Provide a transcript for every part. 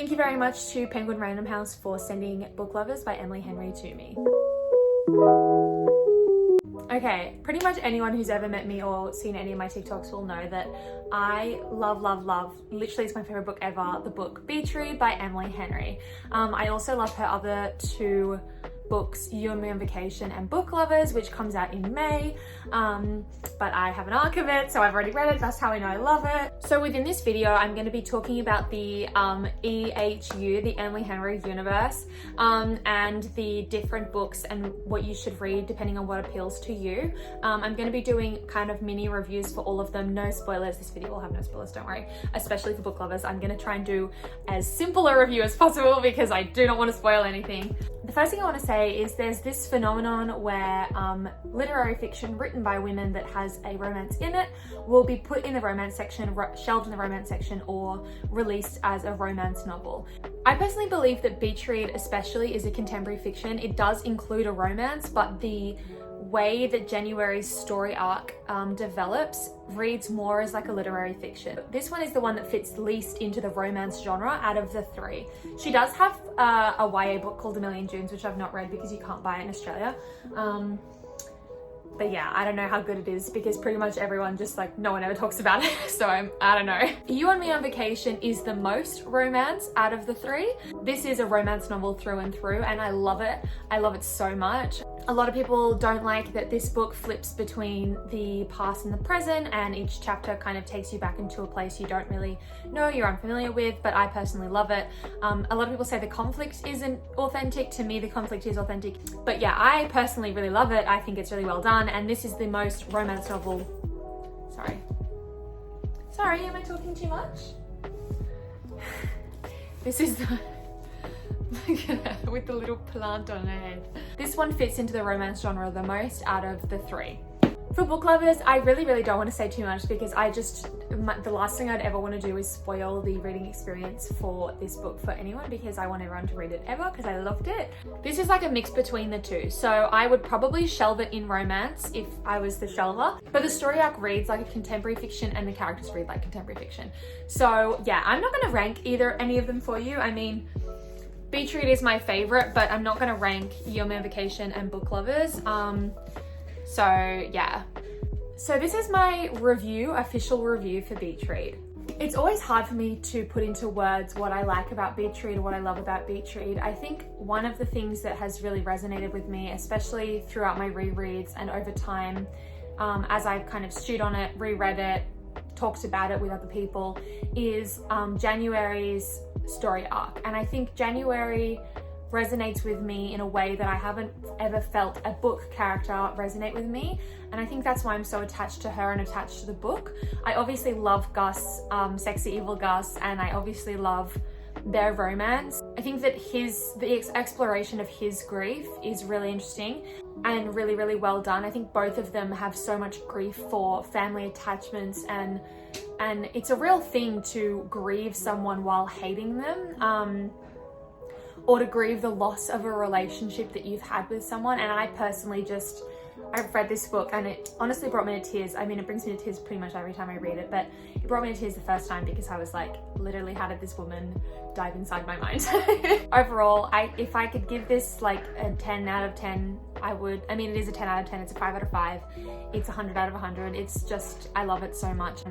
Thank you very much to Penguin Random House for sending Book Lovers by Emily Henry to me. Okay, pretty much anyone who's ever met me or seen any of my TikToks will know that I love, literally it's my favorite book ever, the book Beach Read by Emily Henry. I also love her other two books, You and Me on Vacation and Book Lovers, which comes out in May, but I have an arc of it, so I've already read it. That's how I know I love it. So within this video, I'm going to be talking about the EHU, the Emily Henry universe, and the different books and what you should read depending on what appeals to you. I'm going to be doing kind of mini reviews for all of them. No spoilers. This video will have no spoilers, don't worry, especially for book lovers. I'm going to try and do as simple a review as possible because I do not want to spoil anything. The first thing I want to say is there's this phenomenon where literary fiction written by women that has a romance in it will be put in the romance section, shelved in the romance section, or released as a romance novel. I personally believe that Beach Read especially is a contemporary fiction. It does include a romance, but the way that January's story arc develops reads more as like a literary fiction. This one is the one that fits least into the romance genre out of the three. She does have a YA book called A Million Junes, which I've not read because you can't buy it in Australia. But yeah, I don't know how good it is because pretty much everyone just like, no one ever talks about it. So I don't know. You and Me on Vacation is the most romance out of the three. This is a romance novel through and through, and I love it. I love it so much. A lot of people don't like that this book flips between the past and the present, and each chapter kind of takes you back into a place you don't really know, you're unfamiliar with, but I personally love it. A lot of people say the conflict isn't authentic. To me, the conflict is authentic. But yeah, I personally really love it. I think it's really well done, and this is the most romance novel. Sorry, am I talking too much? This is the... Look at her with the little plant on her head. This one fits into the romance genre the most out of the three. For book lovers, I really don't want to say too much because the last thing I'd ever want to do is spoil the reading experience for this book for anyone, because I want everyone to read it ever because I loved it. This is like a mix between the two, so I would probably shelve it in romance if I was the shelver, but the story arc reads like a contemporary fiction and the characters read like contemporary fiction. So yeah, I'm not going to rank any of them for you. I mean, Beach Read is my favorite, but I'm not going to rank You and Me on Vacation and Book Lovers. So yeah. So this is my official review for Beach Read. It's always hard for me to put into words what I like about Beach Read or what I love about Beach Read. I think one of the things that has really resonated with me, especially throughout my rereads and over time, as I've kind of stewed on it, reread it, talked about it with other people, is January's story arc. And I think January resonates with me in a way that I haven't ever felt a book character resonate with me, and I think that's why I'm so attached to her and attached to the book. I obviously love Gus, Sexy Evil Gus, and I obviously love their romance. I think that the exploration of his grief is really interesting and really well done. I think both of them have so much grief for family attachments, and it's a real thing to grieve someone while hating them, or to grieve the loss of a relationship that you've had with someone. And I personally I've read this book and it honestly brought me to tears. I mean, it brings me to tears pretty much every time I read it, but it brought me to tears the first time because I was like, literally, how did this woman dive inside my mind? Overall, if I could give this like a 10 out of 10, I would. I mean, it is a 10 out of 10, it's a 5 out of 5, it's 100 out of 100. It's just, I love it so much.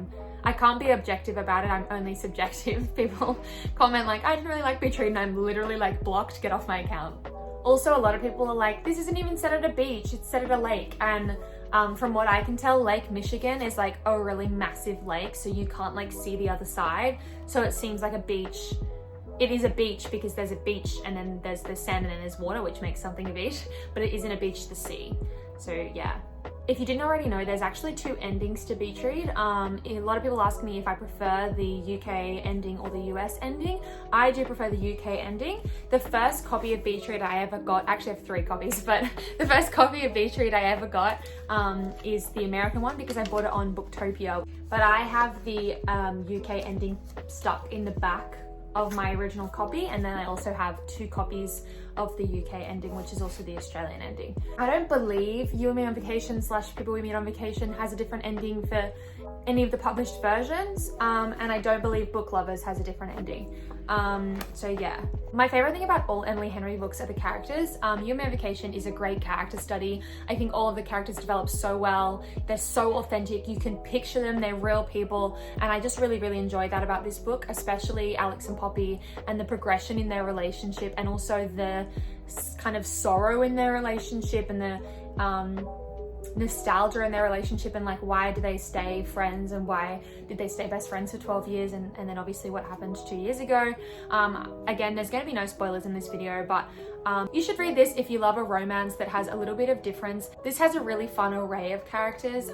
I can't be objective about it, I'm only subjective. People comment like, I didn't really like Beach Read, and I'm literally like, blocked, get off my account. Also, a lot of people are like, this isn't even set at a beach, it's set at a lake. And from what I can tell, Lake Michigan is like a really massive lake, so you can't like see the other side. So it seems like a beach. It is a beach because there's a beach and then there's the sand and then there's water, which makes something a beach, but it isn't a beach to see. So yeah. If you didn't already know, there's actually 2 endings to Beach Read. A lot of people ask me if I prefer the UK ending or the US ending. I do prefer the UK ending. The first copy of Beach Read I ever got, actually I have 3 copies, but the first copy of Beach Read I ever got is the American one because I bought it on Booktopia. But I have the UK ending stuck in the back of my original copy, and then I also have 2 copies of the UK ending, which is also the Australian ending. I don't believe You and Me on Vacation / People We Meet on Vacation has a different ending for any of the published versions, and I don't believe Book Lovers has a different ending. So yeah. My favorite thing about all Emily Henry books are the characters. Youre Vacation is a great character study. I think all of the characters develop so well. They're so authentic. You can picture them. They're real people. And I just really, really enjoyed that about this book, especially Alex and Poppy and the progression in their relationship, and also the kind of sorrow in their relationship, and the nostalgia in their relationship, and like why do they stay friends, and why did they stay best friends for 12 years, and then obviously what happened 2 years ago. Again, there's going to be no spoilers in this video, but you should read this if you love a romance that has a little bit of difference. This has a really fun array of characters.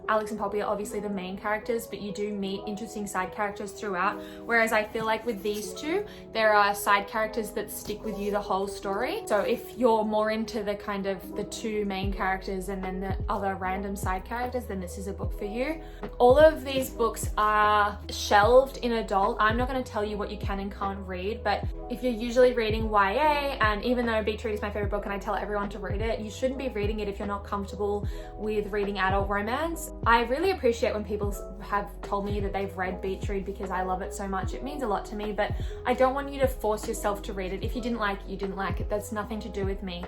Alex and Poppy are obviously the main characters, but you do meet interesting side characters throughout. Whereas I feel like with these two, there are side characters that stick with you the whole story. So if you're more into the kind of the two main characters and then the other random side characters, then this is a book for you. All of these books are shelved in adult. I'm not going to tell you what you can and can't read, but if you're usually reading YA, and even though Beach Read is my favorite book and I tell everyone to read it, you shouldn't be reading it if you're not comfortable with reading adult romance. I really appreciate when people have told me that they've read Beach Read because I love it so much. It means a lot to me, but I don't want you to force yourself to read it. If you didn't like it, you didn't like it. That's nothing to do with me.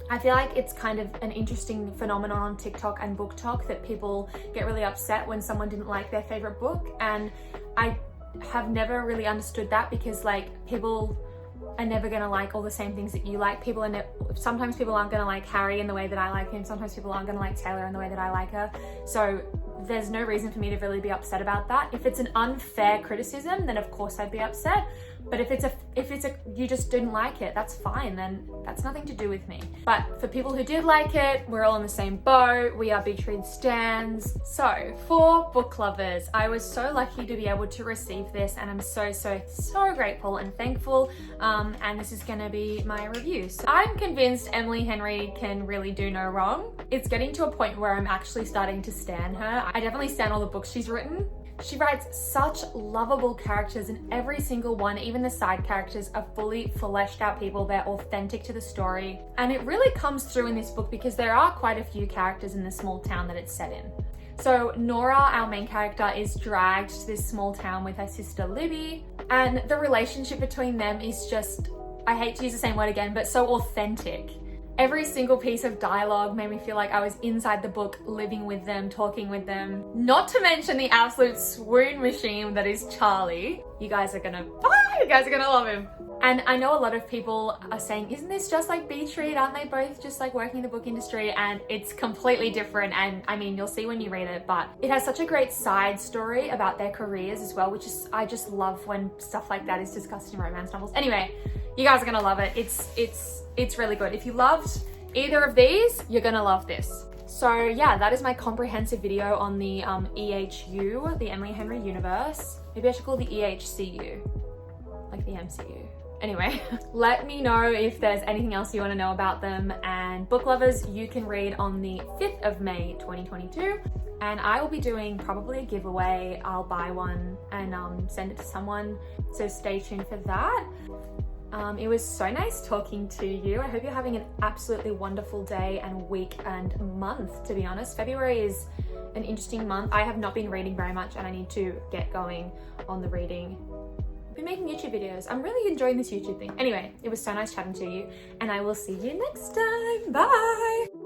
I feel like it's kind of an interesting phenomenon on TikTok and Book Talk that people get really upset when someone didn't like their favorite book, and I have never really understood that, because like people are never gonna like all the same things that you like. Sometimes people aren't gonna like Harry in the way that I like him. Sometimes people aren't gonna like Taylor in the way that I like her. So there's no reason for me to really be upset about that. If it's an unfair criticism, then of course I'd be upset. But if it's a you just didn't like it, that's fine, then that's nothing to do with me. But for people who did like it, we're all in the same boat. We are Beach Read stans. So for book lovers, I was so lucky to be able to receive this, and I'm so grateful and thankful. And this is gonna be my review. So I'm convinced Emily Henry can really do no wrong. It's getting to a point where I'm actually starting to stan her. I definitely stan all the books she's written. She writes such lovable characters, and every single one, even the side characters, are fully fleshed out people. They're authentic to the story. And it really comes through in this book because there are quite a few characters in the small town that it's set in. So Nora, our main character, is dragged to this small town with her sister Libby, and the relationship between them is just, I hate to use the same word again, but so authentic. Every single piece of dialogue made me feel like I was inside the book, living with them, talking with them. Not to mention the absolute swoon machine that is Charlie. You guys are gonna love him. And I know a lot of people are saying, isn't this just like Beach Read? Aren't they both just like working in the book industry? And it's completely different. And I mean, you'll see when you read it, but it has such a great side story about their careers as well, which is, I just love when stuff like that is discussed in romance novels. Anyway, you guys are gonna love it. It's really good. If you loved either of these, you're gonna love this. So yeah, that is my comprehensive video on the EHU, the Emily Henry universe. Maybe I should call the EHCU, like the MCU. Anyway, let me know if there's anything else you want to know about them. And book lovers, you can read on the 5th of May 2022. And I will be doing probably a giveaway. I'll buy one and send it to someone. So stay tuned for that. It was so nice talking to you. I hope you're having an absolutely wonderful day and week and month, to be honest. February is an interesting month. I have not been reading very much and I need to get going on the reading. I've been making YouTube videos. I'm really enjoying this YouTube thing. Anyway, it was so nice chatting to you, and I will see you next time. Bye!